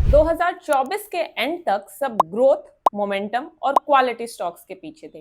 2024 के एंड तक सब ग्रोथ, मोमेंटम और क्वालिटी स्टॉक्स के पीछे थे।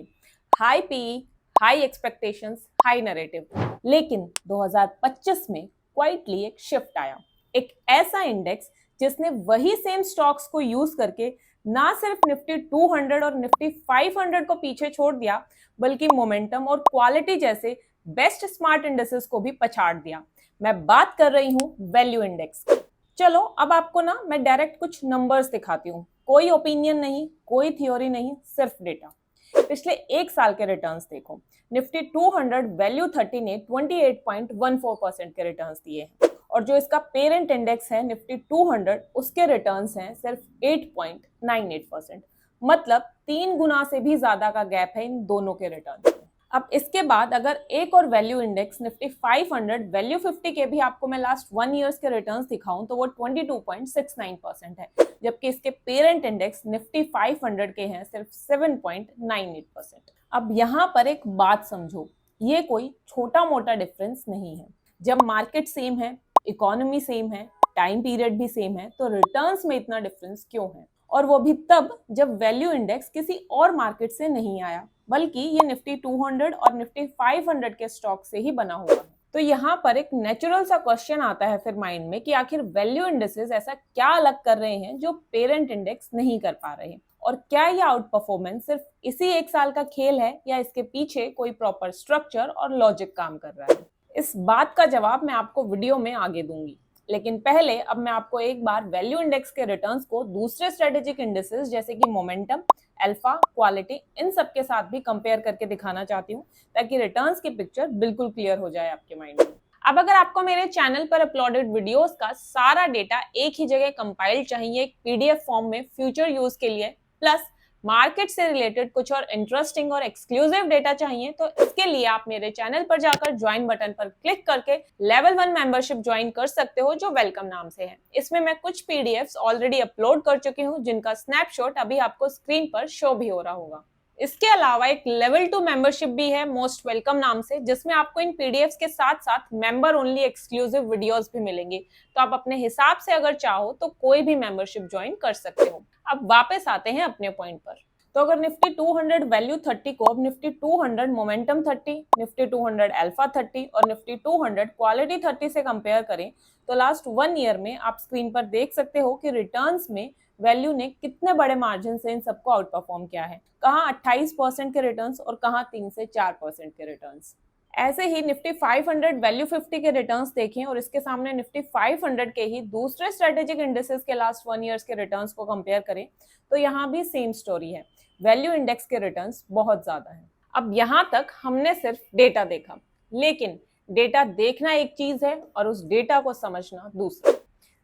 High PE, high expectations, high narrative. लेकिन 2025 में क्वाइटली एक शिफ्ट आया, एक ऐसा इंडेक्स जिसने वही सेम स्टॉक्स को यूज करके ना सिर्फ निफ्टी 200 और निफ्टी 500 को पीछे छोड़ दिया, बल्कि मोमेंटम और क्वालिटी जैसे बेस्ट स्मार्ट इंडेक्सेस को भी पछाड़ दिया। मैं बात कर रही हूँ वैल्यू इंडेक्स की। चलो अब आपको ना मैं डायरेक्ट कुछ नंबर्स दिखाती हूँ। कोई ओपिनियन नहीं, कोई थ्योरी नहीं, सिर्फ डेटा। पिछले एक साल के रिटर्न्स देखो। निफ्टी 200 वैल्यू 30 ने 28.14% के रिटर्न्स दिए हैं, और जो इसका पेरेंट इंडेक्स है निफ्टी 200, उसके रिटर्न्स हैं सिर्फ 8.98%। मतलब 3 गुना से भी ज्यादा का गैप है इन दोनों के रिटर्न्स में। अब इसके बाद अगर एक और वैल्यू इंडेक्स निफ्टी 500 वैल्यू 50 के भी आपको मैं लास्ट 1 ईयर्स के रिटर्न्स दिखाऊं तो वो 22.69% है, जबकि इसके पेरेंट इंडेक्स निफ्टी 500 के हैं सिर्फ 7.98%। अब यहाँ पर एक बात समझो, ये कोई छोटा मोटा डिफरेंस नहीं है। जब मार्केट सेम है, इकोनॉमी सेम है, टाइम पीरियड भी सेम है, तो रिटर्न्स में इतना डिफरेंस क्यों है? और वो भी तब जब वैल्यू इंडेक्स किसी और मार्केट से नहीं आया, बल्कि ये निफ्टी 200 और निफ्टी 500 के स्टॉक से ही बना हुआ है। तो यहाँ पर एक नेचुरल सा क्वेश्चन आता है फिर माइंड में कि आखिर वैल्यू इंडेक्सेस ऐसा क्या अलग कर रहे हैं जो पेरेंट इंडेक्स नहीं कर पा रहे हैं, और क्या ये आउट परफॉर्मेंस सिर्फ इसी एक साल का खेल है या इसके पीछे कोई प्रॉपर स्ट्रक्चर और लॉजिक काम कर रहा है? इस बात का जवाब मैं आपको वीडियो में आगे दूंगी, लेकिन पहले अब मैं आपको एक बार वैल्यू इंडेक्स के रिटर्न्स को दूसरे स्ट्रेटेजिक इंडेक्सेस जैसे कि मोमेंटम, अल्फा, क्वालिटी, इन सब के साथ भी कंपेयर करके दिखाना चाहती हूँ, ताकि रिटर्न्स की पिक्चर बिल्कुल क्लियर हो जाए आपके माइंड में। अब अगर आपको मेरे चैनल पर अपलोडेड वीडियोस का सारा डेटा एक ही जगह कंपाइल चाहिए एक पीडीएफ फॉर्म में फ्यूचर यूज के लिए, प्लस मार्केट से रिलेटेड कुछ और इंटरेस्टिंग और एक्सक्लूसिव डेटा चाहिए, तो इसके लिए आप मेरे चैनल पर जाकर ज्वाइन बटन पर क्लिक करके लेवल 1 मेंबरशिप ज्वाइन कर सकते हो, जो वेलकम नाम से है। इसमें मैं कुछ पीडीएफ्स ऑलरेडी अपलोड कर चुकी हूँ, जिनका स्नैपशॉट अभी आपको स्क्रीन पर शो भी हो रहा होगा। इसके अलावा एक लेवल 2 मेंबरशिप भी है मोस्ट वेलकम नाम से, जिसमें आपको इन पीडीएफ्स के साथ साथ मेंबर ओनली एक्सक्लूसिव वीडियोस भी मिलेंगी। तो आप अपने हिसाब से अगर चाहो तो कोई भी मेंबरशिप ज्वाइन कर सकते हो। अब वापस आते हैं अपने पॉइंट पर। तो अगर निफ्टी 200 वैल्यू 30 को अब निफ्टी 200 मोमेंटम 30, निफ्टी 200 अल्फा 30 और निफ्टी 200 क्वालिटी 30 से कंपेयर करें, तो लास्ट 1 ईयर में आप स्क्रीन पर देख सकते हो कि रिटर्न्स में वैल्यू ने कितने बड़े मार्जिन से इन सबको आउट परफॉर्म किया है। कहाँ 28% के रिटर्न्स और कहाँ 3 से 4% के रिटर्न्स। ऐसे ही निफ्टी 500 वैल्यू 50 के रिटर्न्स देखें और इसके सामने निफ्टी 500 के ही दूसरे स्ट्रेटेजिक इंडेक्सेस के लास्ट 1 ईयर्स के रिटर्न्स को कंपेयर करें, तो यहाँ भी सेम स्टोरी है। वैल्यू इंडेक्स के रिटर्न्स बहुत ज्यादा हैं। अब यहाँ तक हमने सिर्फ डेटा देखा, लेकिन डेटा देखना एक चीज है और उस डेटा को समझना दूसरा।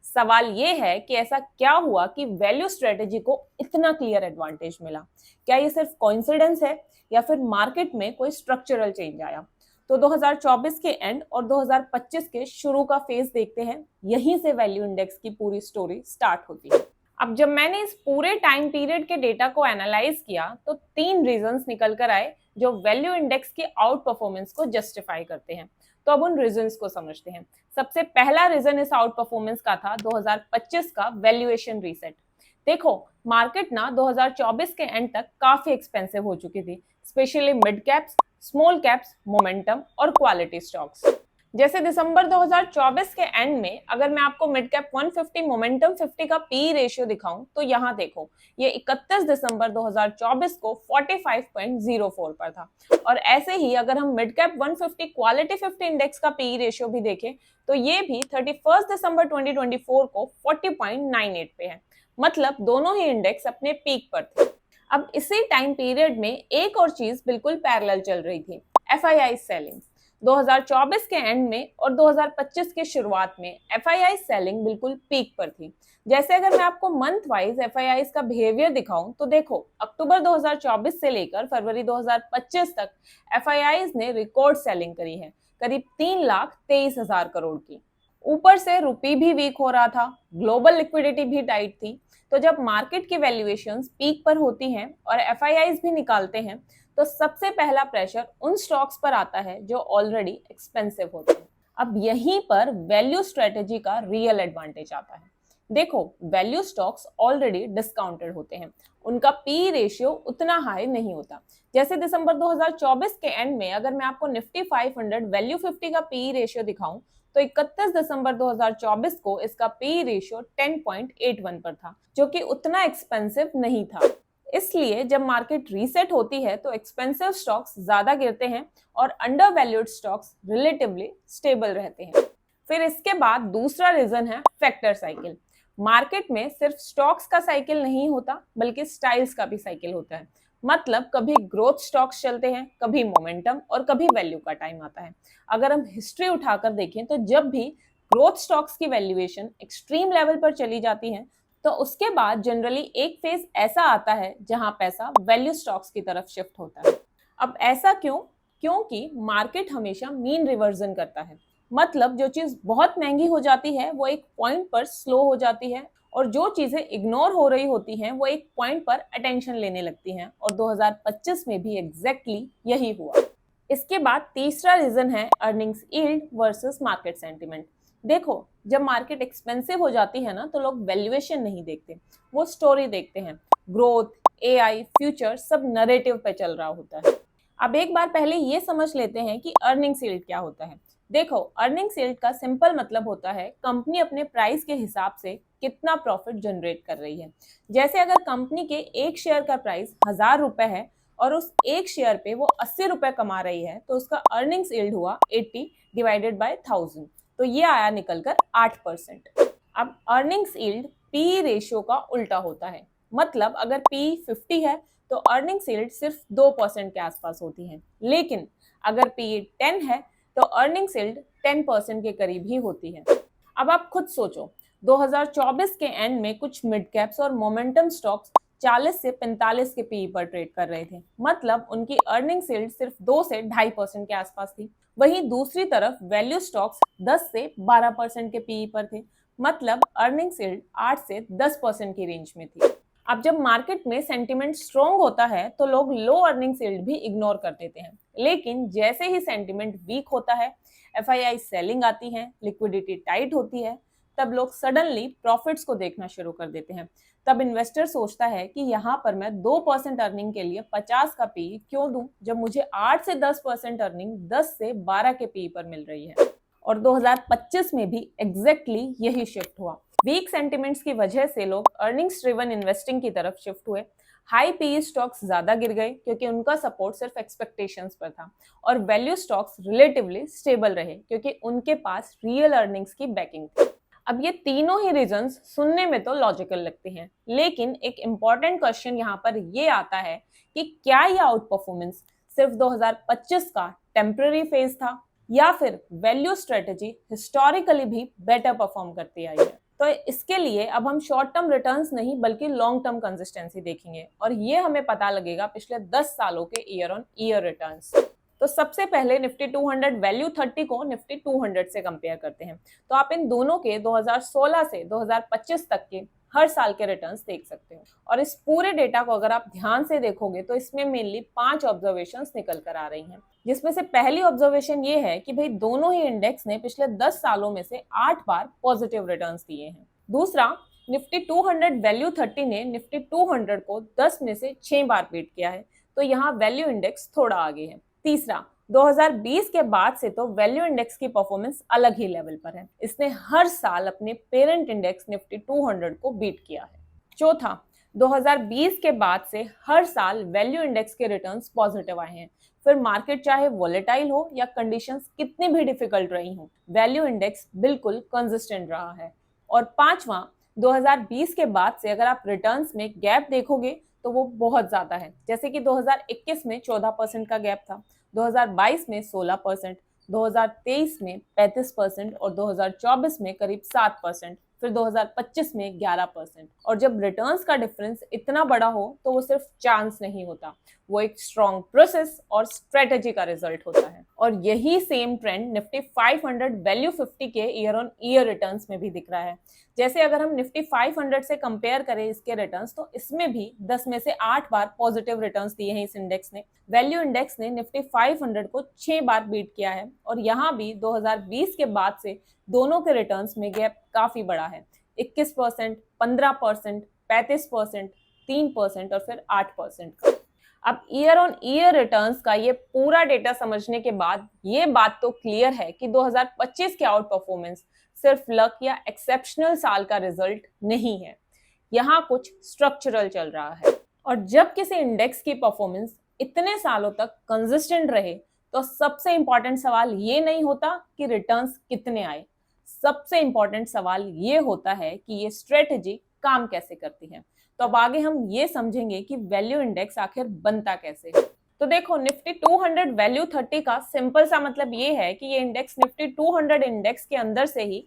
सवाल ये है कि ऐसा क्या हुआ कि वैल्यू स्ट्रेटेजी को इतना क्लियर एडवांटेज मिला? क्या ये सिर्फ कोइंसिडेंस है या फिर मार्केट में कोई स्ट्रक्चरल चेंज आया? तो 2024 के एंड और 2025 के शुरू का फेज देखते हैं। यहीं से वैल्यू इंडेक्स की पूरी स्टोरी स्टार्ट होती है। अब जब मैंने इस पूरे टाइम पीरियड के डेटा को एनालाइज किया तो 3 रीजंस निकल कर आए जो वैल्यू इंडेक्स की आउट परफॉर्मेंस को जस्टिफाई करते हैं। तो अब उन रीजंस को समझते हैं। सबसे पहला रीजन इस आउट परफॉर्मेंस का था 2025 का वैल्यूएशन रीसेट। देखो, मार्केट ना 2024 के एंड तक काफी एक्सपेंसिव हो चुकी थी, specially mid caps, small caps, momentum और क्वालिटी स्टॉक्स। जैसे दिसंबर 2024 के एंड में अगर मैं आपको मिड कैप 150, मोमेंटम 50 का पी रेशियो दिखाऊं, तो यहाँ देखो, ये 31 दिसंबर 2024 को 45.04 पर था। और ऐसे ही अगर हम मिड कैप 150 क्वालिटी 50 इंडेक्स का पी रेशियो भी देखें, तो ये भी 31 दिसंबर 2024 को 40.98 पे है। मतलब दोनों ही इंडेक्स अपने पीक पर थे। अब इसी टाइम पीरियड में एक और चीज बिल्कुल पैरेलल चल रही थी, एफआईआई सेलिंग। 2024 के एंड में और 2025 की शुरुआत में एफआईआई सेलिंग बिल्कुल पीक पर थी। जैसे अगर मैं आपको मंथ वाइज एफआईआई का बिहेवियर दिखाऊं, तो देखो, अक्टूबर 2024 से लेकर फरवरी 2025 तक एफआईआई ने रिकॉर्ड सेलिंग करी है, करीब 3,23,000 करोड़ की। ऊपर से रुपी भी वीक हो रहा था, ग्लोबल लिक्विडिटी भी टाइट थी। तो जब मार्केट की वैल्यूएशंस पीक पर होती हैं और एफआईआई भी निकालते हैं, तो सबसे पहला प्रेशर उन स्टॉक्स पर आता है जो ऑलरेडी एक्सपेंसिव होते हैं। अब यहीं पर वैल्यू स्ट्रेटेजी का रियल एडवांटेज आता है। देखो, वैल्यू स्टॉक्स ऑलरेडी डिस्काउंटेड होते हैं, उनका पी रेशियो उतना हाई नहीं होता। जैसे दिसंबर 2024 के एंड में अगर मैं आपको निफ्टी 500 वैल्यू 50 का पी रेशियो दिखाऊं तो 31 दिसंबर 2024 को इसका पी रेशियो 10.81 पर था, जो कि उतना एक्सपेंसिव नहीं था। इसलिए जब मार्केट रीसेट होती है तो एक्सपेंसिव स्टॉक्स ज्यादा गिरते हैं और under valued stocks relatively stable रहते हैं। फिर इसके बाद दूसरा रीजन है फैक्टर साइकिल। मार्केट में सिर्फ स्टॉक्स का साइकिल नहीं होता बल्कि स्टाइल्स का भी साइकिल होता है। मतलब कभी ग्रोथ स्टॉक्स चलते हैं, कभी मोमेंटम और कभी वैल्यू का टाइम आता है। अगर हम हिस्ट्री उठाकर देखें तो जब भी ग्रोथ स्टॉक्स की वैल्यूएशन एक्सट्रीम लेवल पर चली जाती है तो उसके बाद जनरली एक फेज ऐसा आता है जहां पैसा वैल्यू स्टॉक्स की तरफ शिफ्ट होता है। अब ऐसा क्यों? क्योंकि मार्केट हमेशा मीन रिवर्जन करता है। मतलब जो चीज बहुत महंगी हो जाती है वो एक पॉइंट पर स्लो हो जाती है और जो चीजें इग्नोर हो रही होती हैं वो एक पॉइंट पर अटेंशन लेने लगती हैं, और 2025 में भी एग्जैक्टली यही हुआ। इसके बाद तीसरा रीजन है earnings yield versus market sentiment. देखो, जब मार्केट एक्सपेंसिव हो जाती है ना तो लोग वैल्यूएशन नहीं देखते, वो स्टोरी देखते हैं। ग्रोथ, एआई, फ्यूचर सब नरेटिव पे चल रहा होता है। अब एक बार पहले ये समझ लेते हैं कि अर्निंग्स यील्ड क्या होता है। देखो, अर्निंग्स यील्ड का सिंपल मतलब होता है कंपनी अपने प्राइस के हिसाब से कितना प्रॉफिट जनरेट कर रही है। जैसे अगर कंपनी के एक शेयर का प्राइस 1000 रुपए है और उस एक शेयर पे वो 80 रुपए कमा रही है तो उसका अर्निंग्स यील्ड हुआ 80 डिवाइडेड बाय 1000, तो ये आया निकलकर 8%। अब अर्निंग्स यील्ड पी रेशियो का उल्टा होता है। मतलब अगर पी 50 है तो अर्निंग्स यील्ड सिर्फ 2% के आसपास होती है, लेकिन अगर पी 10 है तो अर्निंग्स यील्ड 10% के करीब ही होती है। अब आप खुद सोचो, 2024 के एंड में कुछ मिड कैप्स और मोमेंटम स्टॉक्स 40 से 45 के पीई पर ट्रेड कर रहे थे। मतलब उनकी अर्निंग्स यील्ड सिर्फ 2 से 2.5% के आसपास थी। वहीं दूसरी तरफ वैल्यू स्टॉक्स 10 से 12% के पीई पर थे। मतलब अर्निंग्स यील्ड 8 से 10% की रेंज में थी। अब जब मार्केट में सेंटिमेंट स्ट्रॉन्ग होता है तो लोग लो अर्निंग्स यील्ड भी इग्नोर कर देते हैं, लेकिन जैसे ही सेंटिमेंट वीक होता है, एफआईआई सेलिंग आती है, लिक्विडिटी टाइट होती है, तब लोग सडनली प्रॉफिट्स को देखना शुरू कर देते हैं। तब इन्वेस्टर सोचता है कि यहाँ पर मैं 2% अर्निंग के लिए 50 का पी क्यों दूं, जब मुझे 8 से 10% अर्निंग 10 से 12 के पी पर मिल रही है। और 2025 में भी एग्जैक्टली यही शिफ्ट हुआ। वीक सेंटिमेंट्स की वजह से लोग अर्निंग्स ड्रिवन इन्वेस्टिंग की तरफ शिफ्ट हुए। हाई पीई स्टॉक्स ज्यादा गिर गए क्योंकि उनका सपोर्ट सिर्फ एक्सपेक्टेशंस पर था, और वैल्यू स्टॉक्स रिलेटिवली स्टेबल रहे क्योंकि उनके पास रियल अर्निंग्स की बैकिंग थी। अब ये तीनों ही रीजंस सुनने में तो लॉजिकल लगते हैं, लेकिन एक इम्पॉर्टेंट क्वेश्चन यहाँ पर ये आता है कि क्या यह आउट परफॉर्मेंस सिर्फ 2025 का टेम्पररी फेज था या फिर वैल्यू स्ट्रेटेजी हिस्टोरिकली भी बेटर परफॉर्म करती आई है। तो इसके लिए अब हम शॉर्ट टर्म रिटर्न्स नहीं बल्कि लॉन्ग टर्म कंसिस्टेंसी देखेंगे, और ये हमें पता लगेगा पिछले 10 सालों के ईयर ऑन ईयर रिटर्न्स। तो सबसे पहले निफ्टी 200 वैल्यू 30 को निफ्टी 200 से कंपेयर करते हैं। तो आप इन दोनों के 2016 से 2025 तक के हर साल के रिटर्न्स देख सकते हो। और इस पूरे डेटा को अगर आप ध्यान से देखोगे तो इसमें मेनली 5 ऑब्जर्वेशंस निकल कर आ रही हैं, जिसमें से पहली ऑब्जर्वेशन ये है कि भाई दोनों ही इंडेक्स ने पिछले 10 सालों में से 8 बार पॉजिटिव रिटर्न्स दिए हैं। दूसरा, निफ्टी 200 वैल्यू 30 ने निफ्टी 200 को 10 में से 6 बार बीट किया है, तो यहाँ वैल्यू इंडेक्स थोड़ा आगे है। तीसरा, 2020 के बाद से तो वैल्यू इंडेक्स की परफॉर्मेंस अलग ही लेवल पर है। इसने हर साल अपने पेरेंट इंडेक्स निफ्टी 200 को बीट किया है। चौथा, 2020 के बाद से हर साल वैल्यू इंडेक्स के रिटर्न्स पॉजिटिव आए हैं। फिर मार्केट चाहे वॉलेटाइल हो या कंडीशंस कितनी भी डिफिकल्ट रही हो, वैल्यू इंडेक्स बिल्कुल कंसिस्टेंट रहा है। और पांचवा, 2020 के बाद से अगर आप रिटर्न्स में गैप देखोगे तो वो बहुत ज्यादा है। जैसे कि 2021 में 14% का गैप था, 2022 में 16%, 2023 में 35% और 2024 में करीब 7%, फिर 2025 में 11%। और जब रिटर्न्स का डिफरेंस इतना बड़ा हो तो वो सिर्फ चांस नहीं होता, वो एक स्ट्रॉन्ग प्रोसेस और स्ट्रेटेजी का रिजल्ट होता है। और यही सेम ट्रेंड निफ्टी 500 वैल्यू 50 के ईयर ऑन ईयर रिटर्न्स में भी दिख रहा है। जैसे अगर हम निफ्टी 500 से कंपेयर करें इसके रिटर्न्स, तो इसमें भी 10 में से 8 बार पॉजिटिव रिटर्न्स दिए हैं इस इंडेक्स ने। वैल्यू इंडेक्स ने निफ्टी 500 को 6 बार बीट किया है, और यहाँ भी 2020 के बाद से दोनों के रिटर्न्स में गैप काफी बड़ा है। 21%, 15%, 35%, 3% और फिर 8% का। अब ईयर ऑन ईयर रिटर्न्स का ये पूरा डेटा समझने के बाद ये बात तो क्लियर है कि 2025 के आउट परफॉर्मेंस सिर्फ लक या एक्सेप्शनल साल का रिजल्ट नहीं है, यहाँ कुछ स्ट्रक्चरल चल रहा है। और जब किसी इंडेक्स की परफॉर्मेंस इतने सालों तक कंसिस्टेंट रहे तो सबसे इंपॉर्टेंट सवाल ये नहीं होता कि रिटर्न्स कितने आए, सबसे इंपॉर्टेंट सवाल ये होता है कि ये स्ट्रेटेजी काम कैसे करती है। तो अब आगे हम ये समझेंगे कि वैल्यू इंडेक्स आखिर बनता कैसे है। तो देखो, निफ्टी 200 वैल्यू 30 का सिंपल सा मतलब ये है कि ये इंडेक्स निफ्टी 200 इंडेक्स के अंदर से ही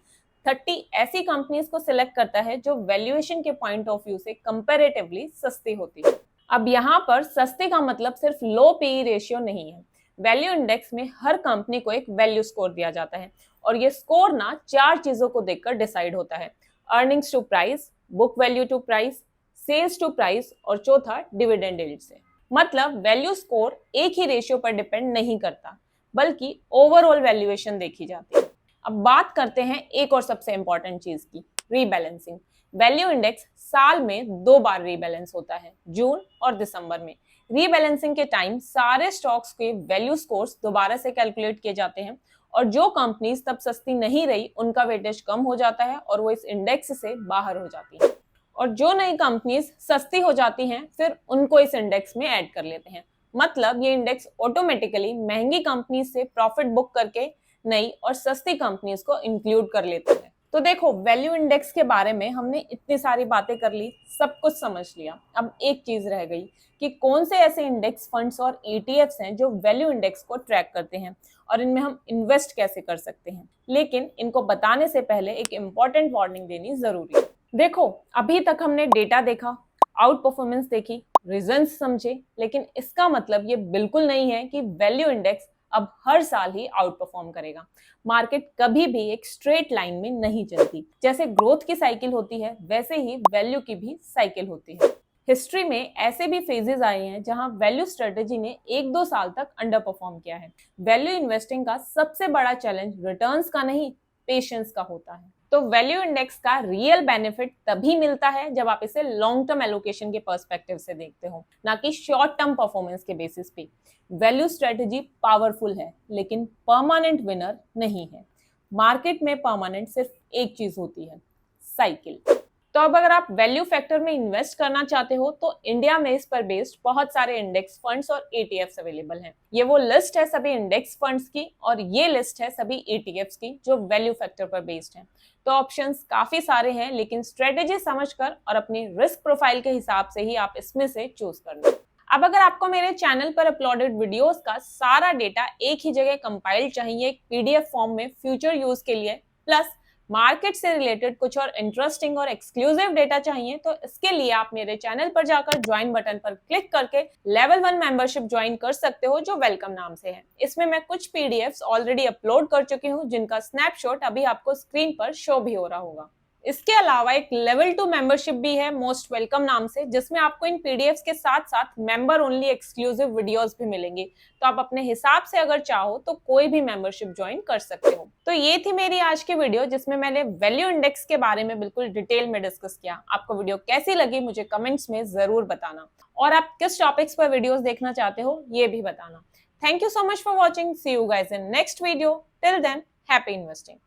30 ऐसी कंपनीज को सिलेक्ट करता है जो वैल्यूएशन के पॉइंट ऑफ व्यू से कंपैरेटिवली सस्ती होती है। अब यहाँ पर सस्ती का मतलब सिर्फ लो पीई रेशियो नहीं है। वैल्यू इंडेक्स में हर कंपनी को एक वैल्यू स्कोर दिया जाता है और ये स्कोर ना 4 चीजों को देखकर डिसाइड होता है: earnings to price, book value to price, sales to price और चौथा डिविडेंड यील्ड से। मतलब वैल्यू स्कोर एक ही रेशियो पर डिपेंड नहीं करता, बल्कि ओवरऑल वैल्यूएशन देखी जाती है। अब बात करते हैं एक और सबसे इंपॉर्टेंट चीज की, रीबैलेंसिंग। वैल्यू इंडेक्स साल में 2 बार रीबैलेंस होता है, जून और दिसंबर में। रीबैलेंसिंग के टाइम सारे स्टॉक्स के वैल्यू स्कोर्स दोबारा से कैलकुलेट किए जाते हैं और जो कंपनीज तब सस्ती नहीं रही उनका वेटेज कम हो जाता है और वो इस इंडेक्स से बाहर हो जाती है, और जो नई कंपनीज सस्ती हो जाती हैं फिर उनको इस इंडेक्स में ऐड कर लेते हैं। मतलब ये इंडेक्स ऑटोमेटिकली महंगी कंपनीज से प्रॉफिट बुक करके नई और सस्ती कंपनीज को इंक्लूड कर लेते हैं। तो देखो, वैल्यू इंडेक्स के बारे में हमने इतनी सारी बातें कर ली, सब कुछ समझ लिया। अब एक चीज रह गई कि कौन से ऐसे इंडेक्स फंड्स और ETFs हैं जो वैल्यू इंडेक्स को ट्रैक करते हैं और इनमें हम इन्वेस्ट कैसे कर सकते हैं। लेकिन इनको बताने से पहले एक इम्पॉर्टेंट वार्निंग देनी जरूरी है। देखो, अभी तक हमने डेटा देखा, आउट परफॉर्मेंस देखी, रीजंस समझे, लेकिन इसका मतलब ये बिल्कुल नहीं है कि वैल्यू इंडेक्स अब हर साल ही आउट परफॉर्म करेगा। मार्केट कभी भी एक स्ट्रेट लाइन में नहीं चलती। जैसे ग्रोथ की साइकिल होती है, वैसे ही वैल्यू की भी साइकिल होती है। हिस्ट्री में ऐसे भी फेजेस आए हैं जहां वैल्यू स्ट्रेटेजी ने 1-2 साल तक अंडर परफॉर्म किया है। वैल्यू इन्वेस्टिंग का सबसे बड़ा चैलेंज रिटर्न्स का नहीं, पेशेंस का होता है। तो वैल्यू इंडेक्स का रियल बेनिफिट तभी मिलता है जब आप इसे लॉन्ग टर्म एलोकेशन के पर्सपेक्टिव से देखते हो, ना कि शॉर्ट टर्म परफॉर्मेंस के बेसिस पे। वैल्यू स्ट्रेटेजी पावरफुल है लेकिन परमानेंट विनर नहीं है। मार्केट में परमानेंट सिर्फ एक चीज होती है, साइकिल। तो अब अगर आप वैल्यू फैक्टर में इन्वेस्ट करना चाहते हो तो इंडिया में इस पर बेस्ड बहुत सारे इंडेक्स फंड्स और ETFs अवेलेबल हैं। ये वो लिस्ट है सभी इंडेक्स फंड्स की और ये लिस्ट है सभी ETFs की जो वैल्यू फैक्टर पर बेस्ड हैं। तो ऑप्शंस काफी सारे हैं, लेकिन स्ट्रेटेजी समझकर और अपनी रिस्क प्रोफाइल के हिसाब से ही आप इसमें से चूज करना। अब अगर आपको मेरे चैनल पर अपलोडेड वीडियोस का सारा डेटा एक ही जगह कंपाइल चाहिए एक PDF फॉर्म में फ्यूचर यूज के लिए, प्लस मार्केट से रिलेटेड कुछ और इंटरेस्टिंग और एक्सक्लूसिव डेटा चाहिए, तो इसके लिए आप मेरे चैनल पर जाकर ज्वाइन बटन पर क्लिक करके लेवल 1 मेंबरशिप ज्वाइन कर सकते हो जो वेलकम नाम से है। इसमें मैं कुछ PDFs ऑलरेडी अपलोड कर चुकी हूँ जिनका स्नैपशॉट अभी आपको स्क्रीन पर शो भी हो रहा होगा। इसके अलावा एक लेवल 2 मेंबरशिप भी है मोस्ट वेलकम नाम से, जिसमें आपको इन PDFs के साथ साथ मेंबर ओनली एक्सक्लूसिव वीडियोस भी मिलेंगे। तो आप अपने हिसाब से अगर चाहो तो कोई भी मेंबरशिप ज्वाइन कर सकते हो। तो ये थी मेरी आज की वीडियो जिसमें मैंने वैल्यू इंडेक्स के बारे में बिल्कुल डिटेल में डिस्कस किया। आपको वीडियो कैसी लगी मुझे कमेंट्स में जरूर बताना, और आप किस टॉपिक्स पर वीडियोस देखना चाहते हो ये भी बताना। Thank you so much for watching. See you guys in next video. Till then, happy investing.